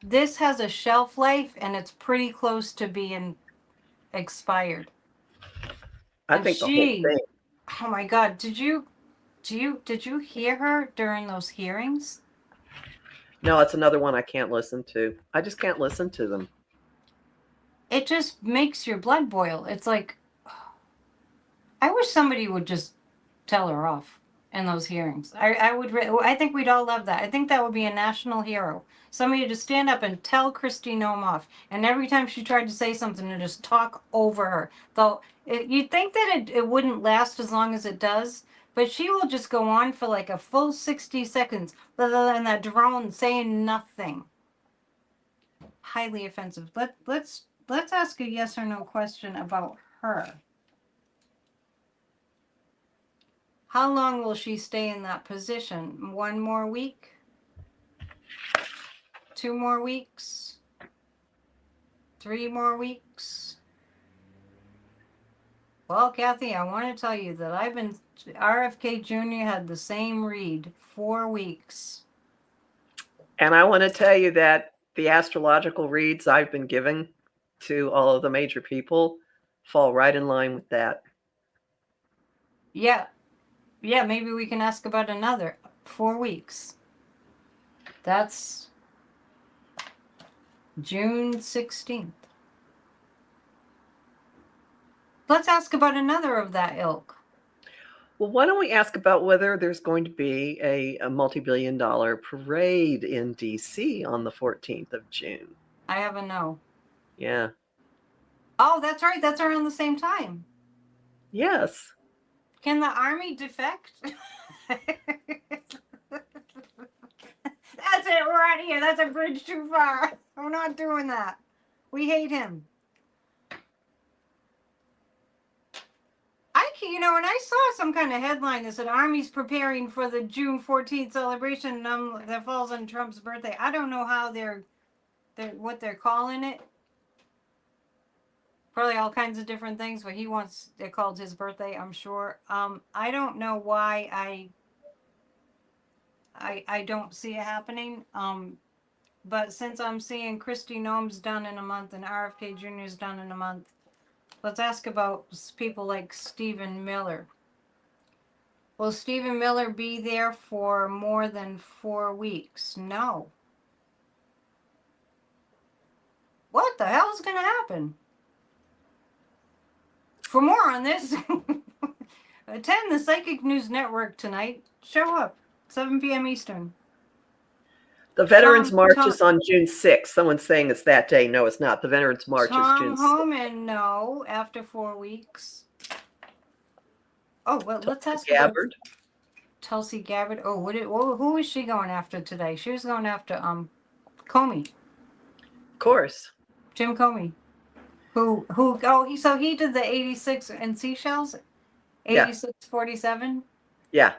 this has a shelf life and it's pretty close to being expired. I And think the whole thing. oh my God, did you hear her during those hearings? No, it's another one I can't listen to. I just can't listen to them. It just makes your blood boil. It's like, I wish somebody would just tell her off in those hearings. I think we'd all love that. I think that would be a national hero. Somebody to stand up and tell Kristi Noem off, and every time she tried to say something, to just talk over her. Though you'd think that it wouldn't last as long as it does, but she will just go on for like a full 60 seconds, and that drone saying nothing. Highly offensive. Let's ask a yes or no question about her. How long will she stay in that position? 1 more week? 2 more weeks? 3 more weeks? Well, Kathy, I want to tell you that RFK Jr. had the same read, 4 weeks. And I want to tell you that the astrological reads I've been giving to all of the major people fall right in line with that. Yeah. Yeah, maybe we can ask about another 4 weeks. That's June 16th. Let's ask about another of that ilk. Well, why don't we ask about whether there's going to be a multi-billion-dollar parade in DC on the 14th of June? I have a no. Yeah. Oh, that's right. That's around the same time. Yes. Can the army defect? That's it. We're out of here. That's a bridge too far. We're not doing that. We hate him. And I saw some kind of headline that said Army's preparing for the June 14th celebration that falls on Trump's birthday. I don't know how they're what they're calling it. Probably all kinds of different things, but it called his birthday, I'm sure. I don't know why I don't see it happening. But since I'm seeing Kristi Noem's done in a month and RFK Jr.'s done in a month, let's ask about people like Stephen Miller. Will Stephen Miller be there for more than 4 weeks? No. What the hell is going to happen? For more on this, attend the Psychic News Network tonight. Show up, 7 p.m. Eastern. The Veterans March is on June 6th. Someone's saying it's that day. No, it's not. The Veterans March is June 6th. Tom Homan, no, after 4 weeks. Oh, well, let's ask Gabbard. Tulsi Gabbard. Oh, who is she going after today? She was going after Comey. Of course. Jim Comey. So he did the 86 and seashells? 8647? Yeah.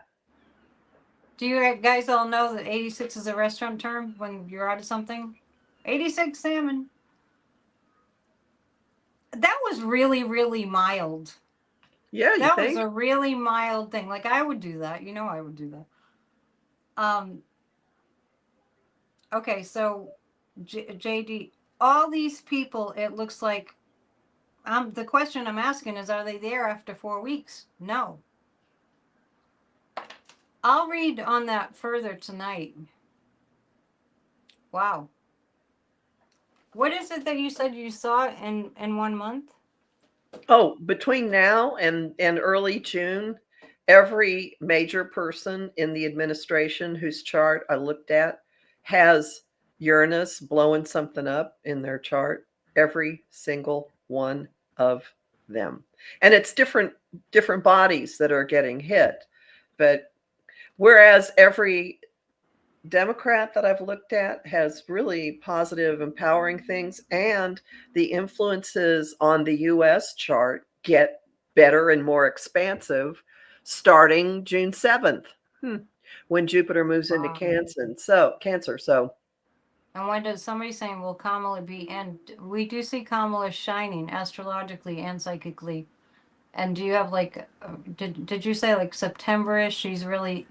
Do you guys all know that 86 is a restaurant term when you're out of something? 86 salmon. That was really, really mild. Yeah, that was a really mild thing. Like, I would do that. I would do that. Okay, so JD, all these people, it looks like, the question I'm asking is, are they there after 4 weeks? No. I'll read on that further tonight. Wow. What is it that you said you saw in 1 month? Oh, between now and early June, every major person in the administration whose chart I looked at has Uranus blowing something up in their chart. Every single one of them. And it's different bodies that are getting hit. But whereas every Democrat that I've looked at has really positive, empowering things, and the influences on the US chart get better and more expansive starting June 7th, when Jupiter moves into Wow. Cancer. So And when does somebody saying, will Kamala be? And we do see Kamala shining astrologically and psychically. And do you have like, did you say like September-ish? She's really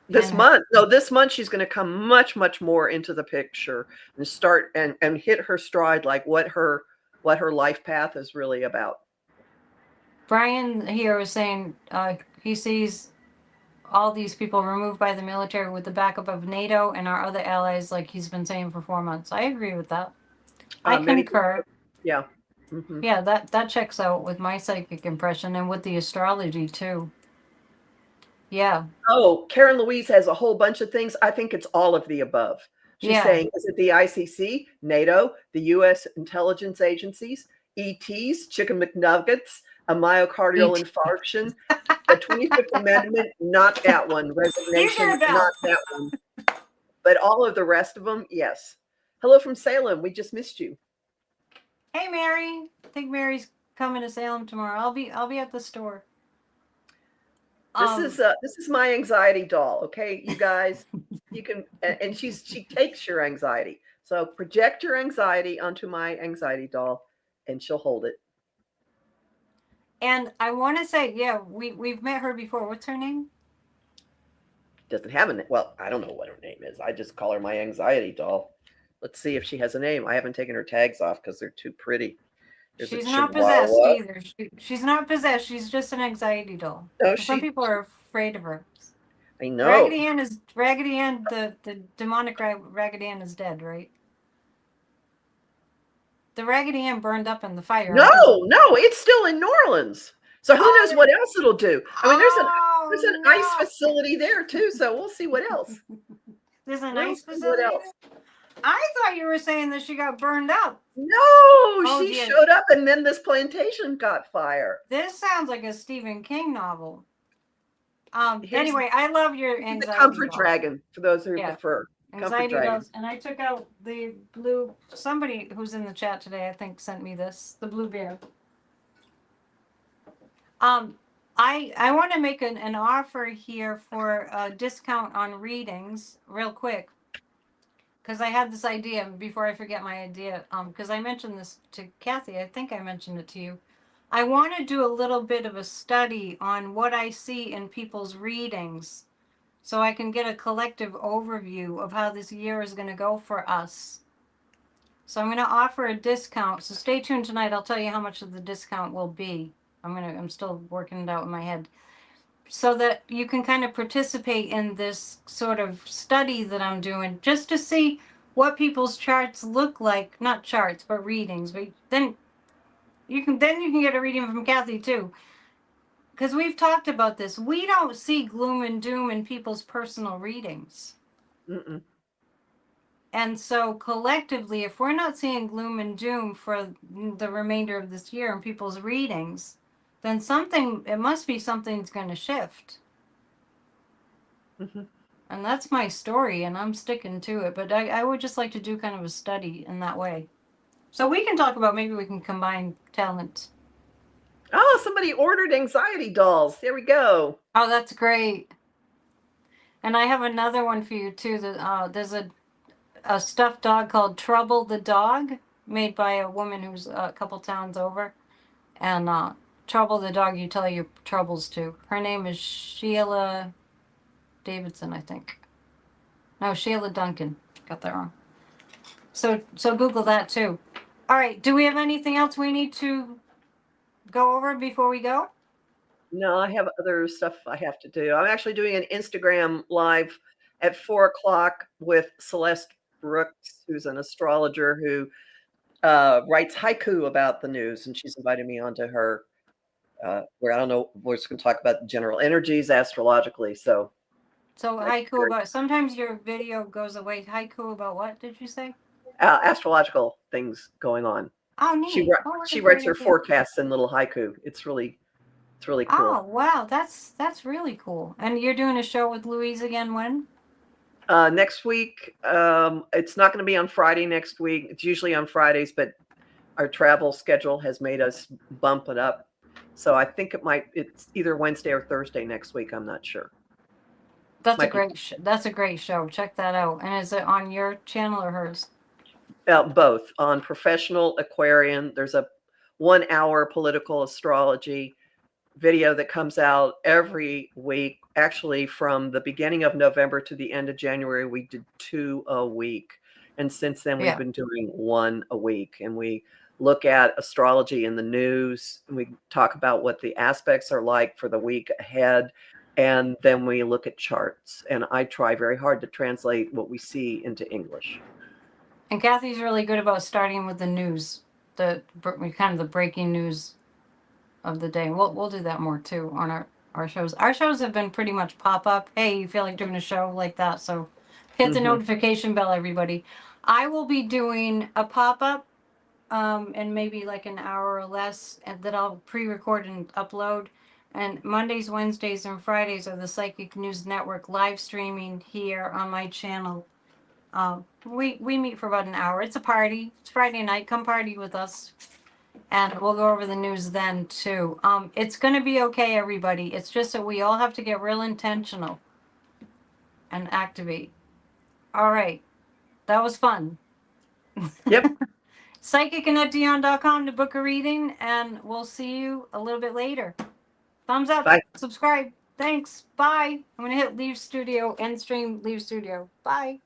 this month, no, this month she's going to come much more into the picture and start and hit her stride, like what her life path is really about. Brian here was saying he sees all these people removed by the military with the backup of NATO and our other allies, like he's been saying for 4 months. I agree with that. I concur. Yeah. Mm-hmm. Yeah, that checks out with my psychic impression and with the astrology too. Yeah. Oh, Karen Louise has a whole bunch of things. I think it's all of the above. She's saying, is it the ICC, NATO, the U.S. intelligence agencies, ETs, chicken McNuggets, a myocardial infarction, the 25th Amendment, not that one, resignation, not that one. But all of the rest of them, yes. Hello from Salem. We just missed you. Hey, Mary. I think Mary's coming to Salem tomorrow. I'll be at the store. This is my anxiety doll. Okay, you guys, you can, and she takes your anxiety. So project your anxiety onto my anxiety doll, and she'll hold it. And I want to say, yeah, we've met her before. What's her name? Doesn't have a name. Well, I don't know what her name is. I just call her my anxiety doll. Let's see if she has a name. I haven't taken her tags off because they're too pretty. She's not possessed either. She's not possessed. She's just an anxiety doll. No, some people are afraid of her. I know. Raggedy Ann, the demonic Raggedy Ann is dead, right? The Raggedy Ann burned up in the fire. No, it's still in New Orleans. So who knows what else it'll do? I mean, there's an ice facility there too. So we'll see what else. There's an ice facility. What else? I thought you were saying that she got burned up. No, she showed up and then this plantation got fire. This sounds like a Stephen King novel. Anyway, I love your anxiety. The comfort dragon, for those who prefer. Anxiety dolls. And I took out the blue, somebody who's in the chat today, I think, sent me this, the blue bear. I want to make an offer here for a discount on readings real quick. Because I had this idea, before I forget my idea, because I mentioned this to Kathy, I think I mentioned it to you. I want to do a little bit of a study on what I see in people's readings so I can get a collective overview of how this year is going to go for us. So I'm going to offer a discount. So stay tuned tonight. I'll tell you how much of the discount will be. I'm still working it out in my head. So that you can kind of participate in this sort of study that I'm doing, just to see what people's charts look like. Not charts, but readings. But then you can get a reading from Kathy too. Because we've talked about this. We don't see gloom and doom in people's personal readings. Mm-mm. And so collectively, if we're not seeing gloom and doom for the remainder of this year in people's readings, then it must be something's going to shift. Mm-hmm. And that's my story, and I'm sticking to it. But I would just like to do kind of a study in that way. So we can talk about, maybe we can combine talents. Oh, somebody ordered anxiety dolls. There we go. Oh, that's great. And I have another one for you, too. There's a stuffed dog called Trouble the Dog, made by a woman who's a couple towns over. And Trouble the Dog, you tell your troubles to. Her name is Sheila Davidson, I think. No, Sheila Duncan. Got that wrong. So Google that too. All right. Do we have anything else we need to go over before we go? No, I have other stuff I have to do. I'm actually doing an Instagram live at 4 o'clock with Celeste Brooks, who's an astrologer who writes haiku about the news, and she's invited me onto her. Where I don't know, we're just going to talk about general energies astrologically. So, So haiku about, sometimes your video goes away. Haiku about what did you say? astrological things going on. Oh, She neat. Oh, what a she great writes her idea. forecasts in little haiku. It's really cool. Oh, wow. That's really cool. And you're doing a show with Louise again when? Next week, it's not going to be on Friday next week. It's usually on Fridays, but our travel schedule has made us bump it up. So I think it's either Wednesday or Thursday next week. I'm not sure. That's a great show. Check that out. And is it on your channel or hers? Both. On Professional Aquarian, there's a 1 hour political astrology video that comes out every week. Actually, from the beginning of November to the end of January, we did 2 a week. And since then, we've been doing 1 a week. And we look at astrology in the news. And we talk about what the aspects are like for the week ahead. And then we look at charts. And I try very hard to translate what we see into English. And Kathy's really good about starting with the news, the kind of the breaking news of the day. We'll do that more too on our shows. Our shows have been pretty much pop up. Hey, you feel like doing a show like that? So hit the notification bell, everybody. I will be doing a pop up, in maybe like an hour or less, and that I'll pre-record and upload. And Mondays, Wednesdays, and Fridays are the Psychic News Network live streaming here on my channel. We meet for about an hour. It's a party. It's Friday night. Come party with us. And we'll go over the news then too. It's gonna be okay, everybody. It's just that we all have to get real intentional and activate. All right. That was fun. Yep. PsychicAnnetteDion.com to book a reading, and we'll see you a little bit later. Thumbs up. Bye. Subscribe. Thanks. Bye. I'm gonna hit leave studio, end stream, leave studio. Bye.